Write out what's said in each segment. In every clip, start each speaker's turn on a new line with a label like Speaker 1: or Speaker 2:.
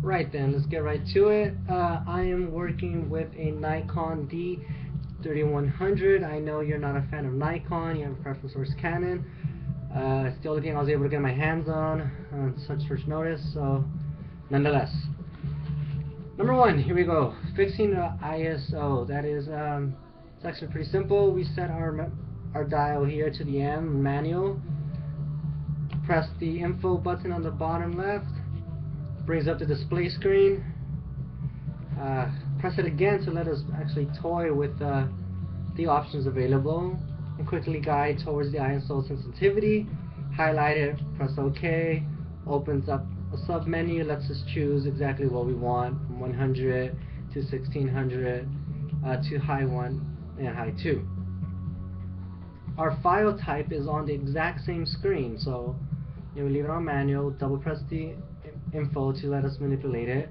Speaker 1: Right then, let's get right to it. I am working with a Nikon D3100. I know you're not a fan of Nikon, you have a preference towards Canon. It's the only thing I was able to get my hands on such short notice, so nonetheless. Number one, here we go. Fixing the ISO. That is, it's actually pretty simple. We set our dial here to the M, manual. Press the info button on the bottom left. Brings up the display screen. Press it again to let us actually toy with the options available and quickly guide towards the ISO sensitivity. Highlight it, press OK, opens up a sub menu, lets us choose exactly what we want from 100 to 1600 to high 1 and high 2. Our file type is on the exact same screen, so we leave it on manual, double press the info to let us manipulate it,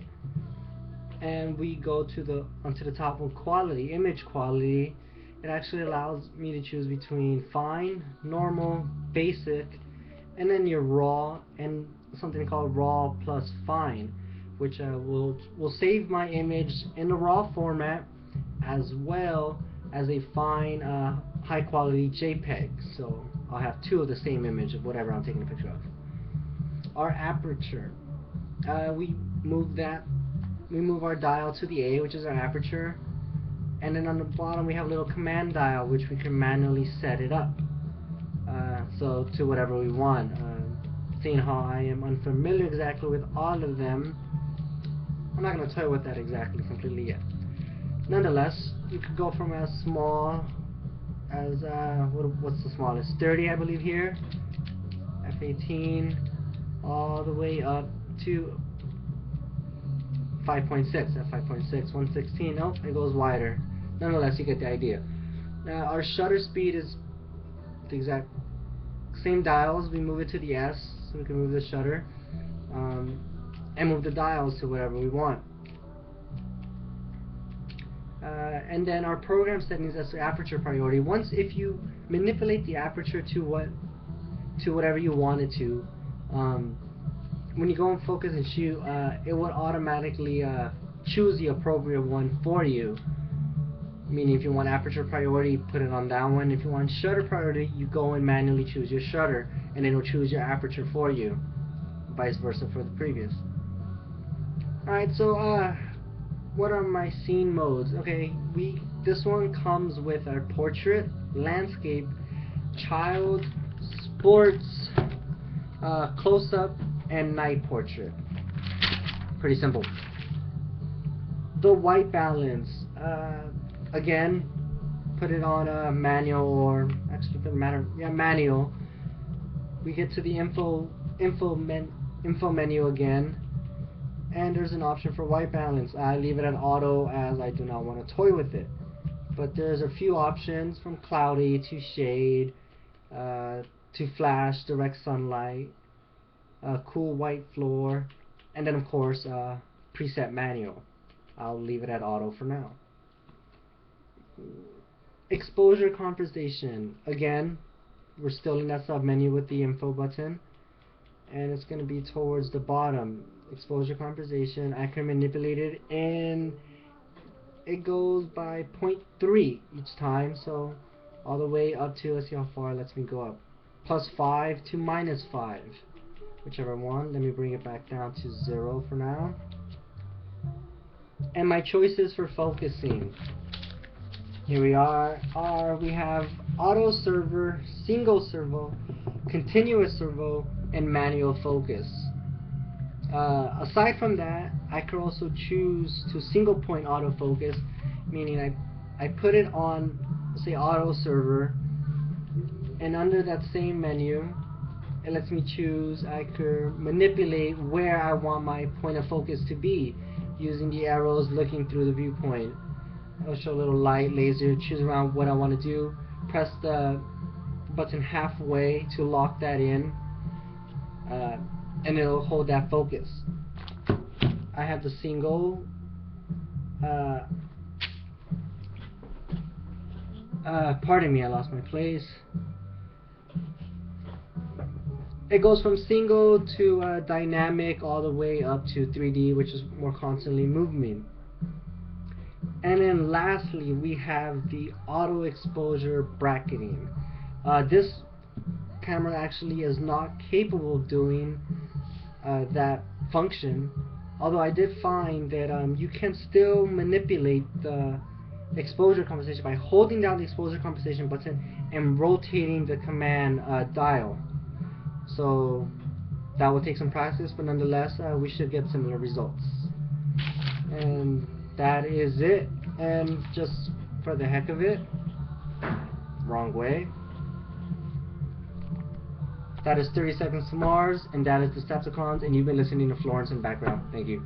Speaker 1: and we go to onto the top of quality, image quality. It actually allows me to choose between fine, normal, basic, and then your raw, and something called raw plus fine, which will save my image in the raw format as well as a fine high quality JPEG, so I'll have two of the same image of whatever I'm taking a picture of. Our aperture, we move our dial to the A, which is our aperture, and then on the bottom we have a little command dial which we can manually set it up so to whatever we want. Seeing how I am unfamiliar exactly with all of them, I'm not going to toy with that exactly completely yet. Nonetheless, you could go from as small as what's the smallest, 30 I believe here, f18, all the way up to 5.6, at 5.6, 116, oh, it goes wider. Nonetheless, you get the idea. Now, our shutter speed is the exact same dials. We move it to the S, so we can move the shutter, and move the dials to whatever we want. And then our program settings as to aperture priority. If you manipulate the aperture to whatever you want it to, when you go and focus and shoot, it would automatically choose the appropriate one for you. Meaning, if you want aperture priority, put it on that one. If you want shutter priority, you go and manually choose your shutter, and it'll choose your aperture for you. Vice versa for the previous. Alright, so what are my scene modes? Okay, this one comes with our portrait, landscape, child, sports, close-up, and night portrait. Pretty simple. The white balance, again, put it on a manual, or actually doesn't matter, yeah, manual. We get to the info menu again, and there's an option for white balance. I leave it at auto as I do not want to toy with it. But there's a few options, from cloudy to shade, to flash, direct sunlight, cool white floor, and then of course preset manual. I'll leave it at auto for now. Exposure compensation, again, we're still in that sub menu with the info button, and it's going to be towards the bottom. Exposure compensation, I can manipulate it, and it goes by 0.3 each time, so all the way up to, let's see how far it lets me go up, +5 to -5, whichever one. Let me bring it back down to 0 for now. And my choices for focusing, here we we have auto servo, single servo, continuous servo, and manual focus. Aside from that, I could also choose to single point autofocus, meaning I put it on, say, auto servo, and under that same menu, it lets me choose. I could manipulate where I want my point of focus to be using the arrows looking through the viewpoint. It'll show a little light laser, choose around what I want to do, press the button halfway to lock that in, and it'll hold that focus. I have the single, pardon me, I lost my place. It goes from single to dynamic all the way up to 3D, which is more constantly moving. And then lastly, we have the auto exposure bracketing. This camera actually is not capable of doing that function, although I did find that you can still manipulate the exposure compensation by holding down the exposure compensation button and rotating the command dial. So that will take some practice, but nonetheless we should get similar results. And that is it. And just for the heck of it, wrong way, that is 30 Seconds to Mars, and that is Decepticons, and you've been listening to Florence in background. Thank you.